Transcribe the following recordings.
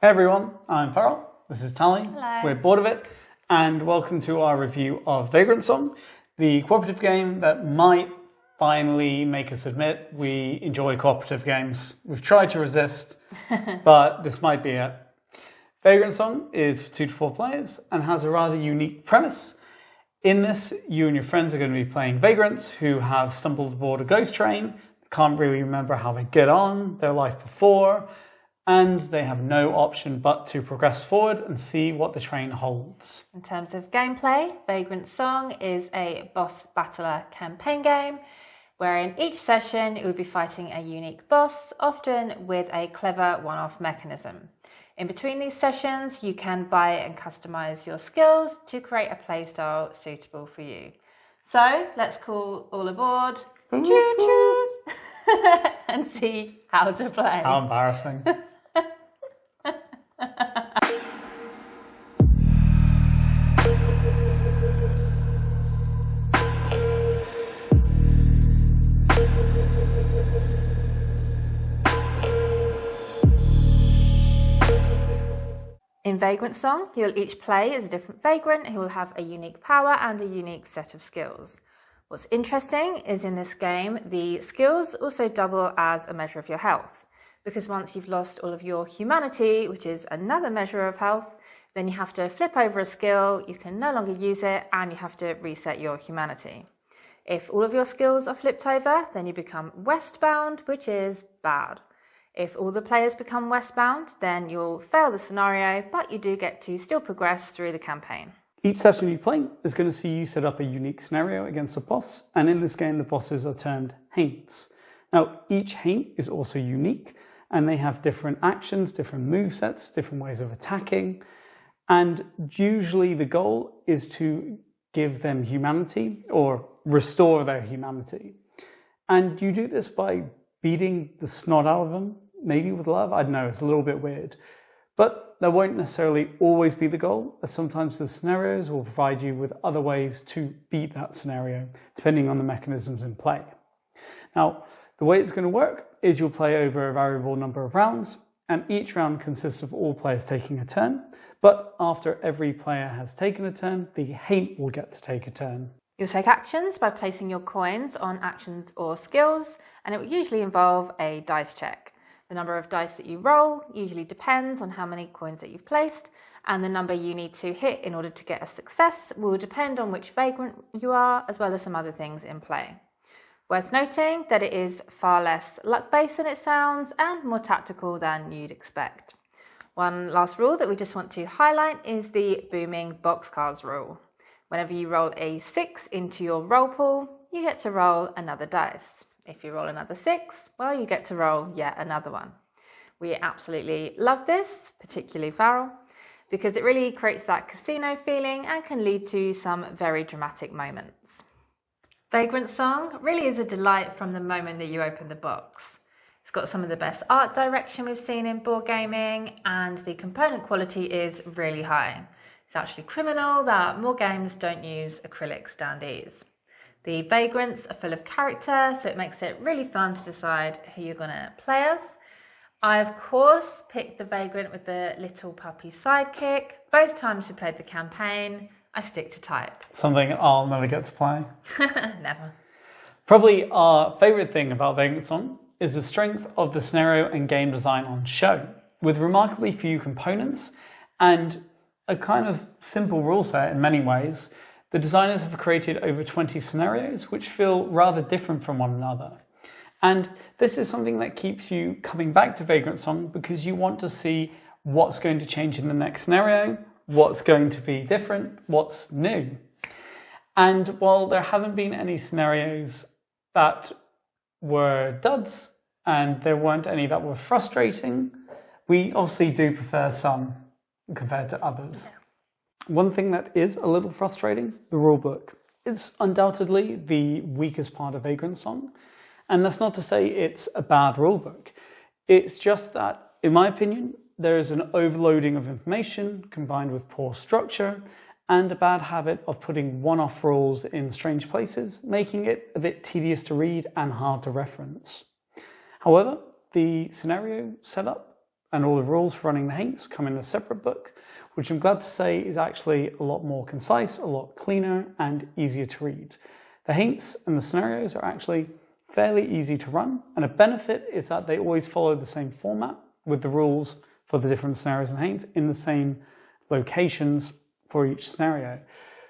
Hey everyone, I'm Farrell, this is Tally, Hello. We're bored of it, and welcome to our review of Vagrantsong, the cooperative game that might finally make us admit we enjoy cooperative games. We've tried to resist, but this might be it. Vagrantsong is for 2 to 4 players and has a rather unique premise. In this, you and your friends are going to be playing vagrants who have stumbled aboard a ghost train, can't really remember how they get on, their life before, and they have no option but to progress forward and see what the train holds. In terms of gameplay, Vagrantsong is a boss battler campaign game where in each session it would be fighting a unique boss, often with a clever one-off mechanism. In between these sessions, you can buy and customize your skills to create a playstyle suitable for you. So let's call all aboard, choo-choo, and see how to play. How embarrassing. In Vagrantsong, you'll each play as a different vagrant who will have a unique power and a unique set of skills. What's interesting is in this game, the skills also double as a measure of your health, because once you've lost all of your humanity, which is another measure of health, then you have to flip over a skill, you can no longer use it, and you have to reset your humanity. If all of your skills are flipped over, then you become westbound, which is bad. If all the players become westbound, then you'll fail the scenario, but you do get to still progress through the campaign. Each session you play is going to see you set up a unique scenario against a boss, and in this game the bosses are termed Haints. Now each Haint is also unique, and they have different actions, different movesets, different ways of attacking, and usually the goal is to give them humanity or restore their humanity. And you do this by beating the snot out of them, maybe with love, I don't know, it's a little bit weird. But that won't necessarily always be the goal, as sometimes the scenarios will provide you with other ways to beat that scenario, depending on the mechanisms in play. Now, the way it's going to work is you'll play over a variable number of rounds, and each round consists of all players taking a turn, but after every player has taken a turn, the Haint will get to take a turn. You'll take actions by placing your coins on actions or skills, and it will usually involve a dice check. The number of dice that you roll usually depends on how many coins that you've placed, and the number you need to hit in order to get a success will depend on which vagrant you are, as well as some other things in play. Worth noting that it is far less luck-based than it sounds and more tactical than you'd expect. One last rule that we just want to highlight is the booming boxcars rule. Whenever you roll a 6 into your roll pool, you get to roll another dice. If you roll another 6, well, you get to roll yet another one. We absolutely love this, particularly Farrell, because it really creates that casino feeling and can lead to some very dramatic moments. Vagrantsong really is a delight from the moment that you open the box. It's got some of the best art direction we've seen in board gaming, and the component quality is really high. It's actually criminal that more games don't use acrylic standees. The vagrants are full of character, so it makes it really fun to decide who you're going to play as. I, of course, picked the vagrant with the little puppy sidekick. Both times we played the campaign, I stick to type. Something I'll never get to play. Never. Probably our favourite thing about Vagrantsong is the strength of the scenario and game design on show, with remarkably few components and a kind of simple rule set in many ways. The designers have created over 20 scenarios which feel rather different from one another. And this is something that keeps you coming back to Vagrantsong because you want to see what's going to change in the next scenario, what's going to be different, what's new. And while there haven't been any scenarios that were duds and there weren't any that were frustrating, we obviously do prefer some compared to others. One thing that is a little frustrating, the rulebook. It's undoubtedly the weakest part of Vagrantsong, and that's not to say it's a bad rulebook. It's just that, in my opinion, there is an overloading of information combined with poor structure and a bad habit of putting one-off rules in strange places, making it a bit tedious to read and hard to reference. However, the scenario setup and all the rules for running the Haints come in a separate book, which I'm glad to say is actually a lot more concise, a lot cleaner, and easier to read. The Haints and the scenarios are actually fairly easy to run, and a benefit is that they always follow the same format with the rules for the different scenarios and Haints in the same locations for each scenario.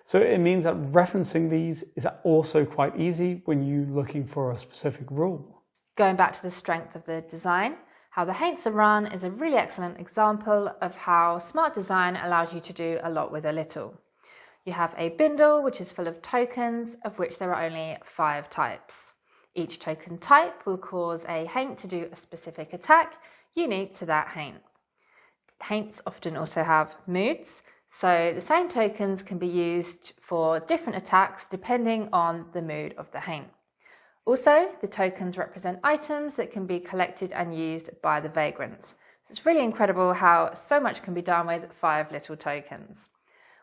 So it means that referencing these is also quite easy when you're looking for a specific rule. Going back to the strength of the design, how the Haints are run is a really excellent example of how smart design allows you to do a lot with a little. You have a bindle which is full of tokens, of which there are only 5 types. Each token type will cause a Haint to do a specific attack unique to that Haint. Haints often also have moods, so the same tokens can be used for different attacks depending on the mood of the Haint. Also, the tokens represent items that can be collected and used by the Vagrants. So it's really incredible how so much can be done with 5 little tokens.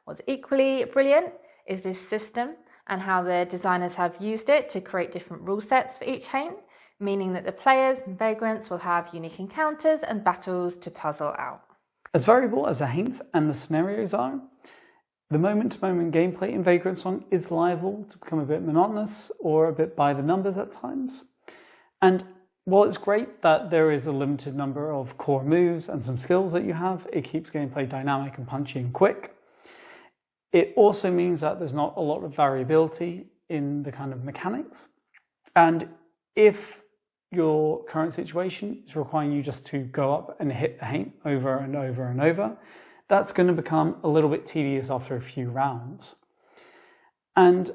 What's equally brilliant is this system and how the designers have used it to create different rule sets for each Haint, meaning that the players and Vagrants will have unique encounters and battles to puzzle out. As variable as the Haints and the scenarios are, the moment-to-moment gameplay in Vagrantsong is liable to become a bit monotonous or a bit by the numbers at times. And while it's great that there is a limited number of core moves and some skills that you have, it keeps gameplay dynamic and punchy and quick. It also means that there's not a lot of variability in the kind of mechanics. And if your current situation is requiring you just to go up and hit the Haint over and over and over, that's going to become a little bit tedious after a few rounds. And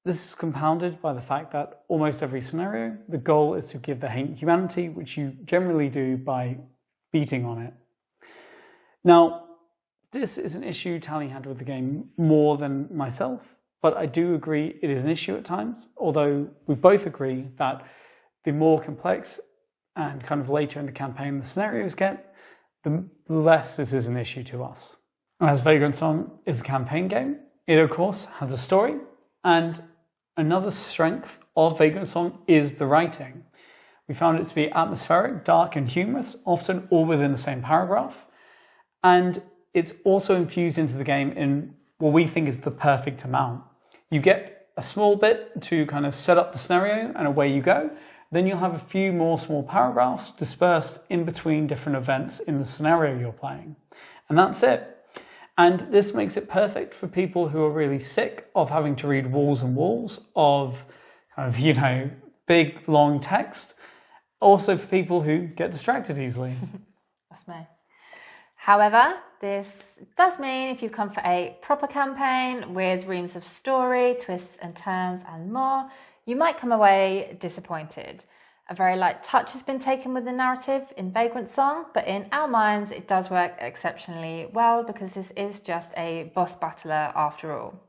this is compounded by the fact that almost every scenario, the goal is to give the Haint humanity, which you generally do by beating on it. Now, this is an issue Tally had with the game more than myself, but I do agree it is an issue at times, although we both agree that the more complex and kind of later in the campaign the scenarios get, the less this is an issue to us. As Vagrantsong is a campaign game, it of course has a story, and another strength of Vagrantsong is the writing. We found it to be atmospheric, dark and humorous, often all within the same paragraph, and it's also infused into the game in what we think is the perfect amount. You get a small bit to kind of set up the scenario and away you go. Then you'll have a few more small paragraphs dispersed in between different events in the scenario you're playing. And that's it. And this makes it perfect for people who are really sick of having to read walls and walls of kind of, big, long text. Also for people who get distracted easily. That's me. However, this does mean if you come for a proper campaign with reams of story, twists and turns and more, you might come away disappointed. A very light touch has been taken with the narrative in Vagrantsong, but in our minds it does work exceptionally well because this is just a boss battler after all.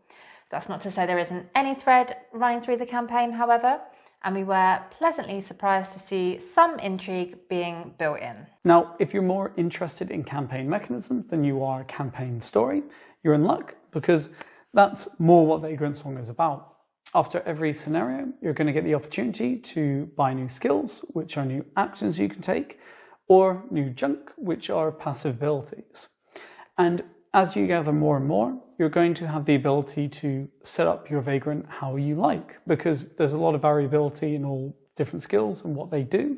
That's not to say there isn't any thread running through the campaign, however, and we were pleasantly surprised to see some intrigue being built in. Now, if you're more interested in campaign mechanisms than you are campaign story, you're in luck because that's more what Vagrantsong is about. After every scenario, you're going to get the opportunity to buy new skills, which are new actions you can take, or new junk, which are passive abilities. And as you gather more and more, you're going to have the ability to set up your Vagrant how you like, because there's a lot of variability in all different skills and what they do.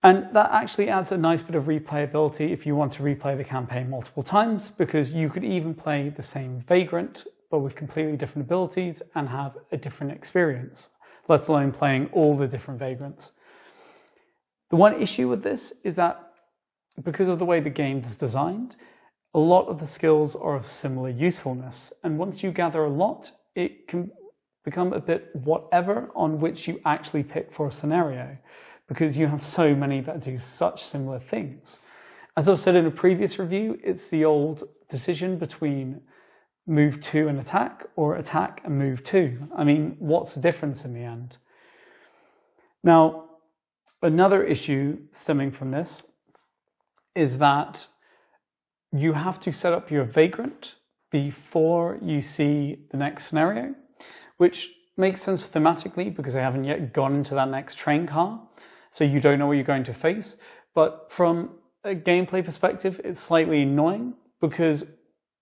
And that actually adds a nice bit of replayability if you want to replay the campaign multiple times, because you could even play the same Vagrant, but with completely different abilities and have a different experience, let alone playing all the different Vagrants. The one issue with this is that because of the way the game is designed, a lot of the skills are of similar usefulness. And once you gather a lot, it can become a bit whatever on which you actually pick for a scenario, because you have so many that do such similar things. As I've said in a previous review, it's the old decision between move 2 and attack, or attack and move 2. I mean, what's the difference in the end? Now, another issue stemming from this is that you have to set up your Vagrant before you see the next scenario, which makes sense thematically because they haven't yet gone into that next train car, so you don't know what you're going to face. but from a gameplay perspective, it's slightly annoying because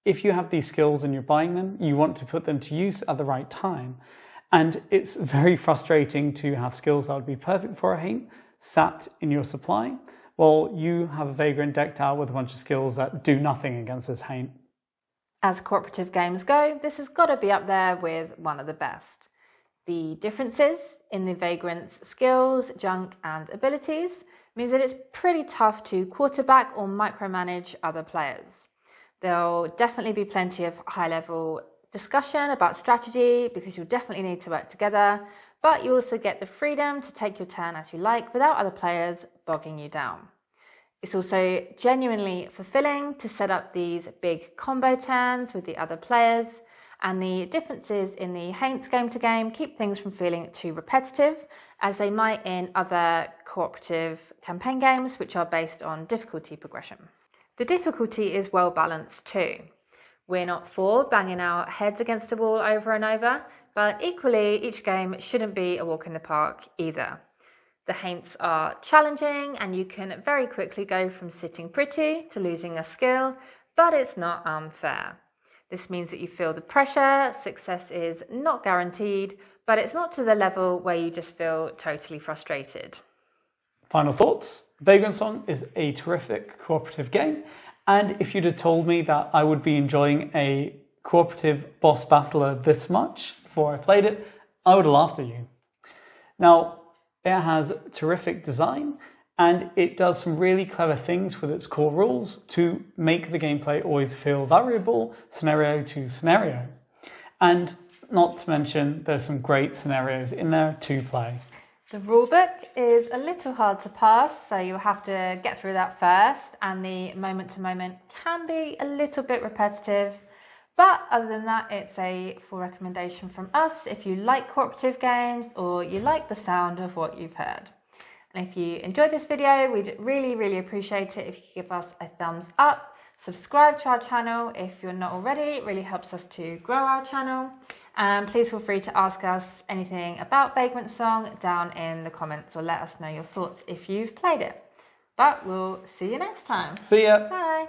if you have these skills and you're buying them, you want to put them to use at the right time. And it's very frustrating to have skills that would be perfect for a Haint sat in your supply, while you have a Vagrant decked out with a bunch of skills that do nothing against this Haint. As cooperative games go, this has got to be up there with one of the best. The differences in the Vagrant's skills, junk and abilities means that it's pretty tough to quarterback or micromanage other players. There'll definitely be plenty of high-level discussion about strategy because you'll definitely need to work together, but you also get the freedom to take your turn as you like without other players bogging you down. It's also genuinely fulfilling to set up these big combo turns with the other players, and the differences in the Haints game to game keep things from feeling too repetitive, as they might in other cooperative campaign games which are based on difficulty progression. The difficulty is well balanced too. We're not for banging our heads against a wall over and over, but equally each game shouldn't be a walk in the park either. The Haints are challenging and you can very quickly go from sitting pretty to losing a skill, but it's not unfair. This means that you feel the pressure, success is not guaranteed, but it's not to the level where you just feel totally frustrated. Final thoughts. Vagrantsong is a terrific cooperative game, and if you'd have told me that I would be enjoying a cooperative boss battler this much before I played it, I would have laughed at you. Now, it has terrific design and it does some really clever things with its core rules to make the gameplay always feel variable scenario to scenario. And not to mention, there's some great scenarios in there to play. The rulebook is a little hard to pass, so you'll have to get through that first, and the moment to moment can be a little bit repetitive. But other than that, it's a full recommendation from us if you like cooperative games or you like the sound of what you've heard. And if you enjoyed this video, we'd really appreciate it if you could give us a thumbs up. Subscribe to our channel if you're not already. It really helps us to grow our channel. And please feel free to ask us anything about Vagrantsong down in the comments, or let us know your thoughts if you've played it. But we'll see you next time. See ya. Bye.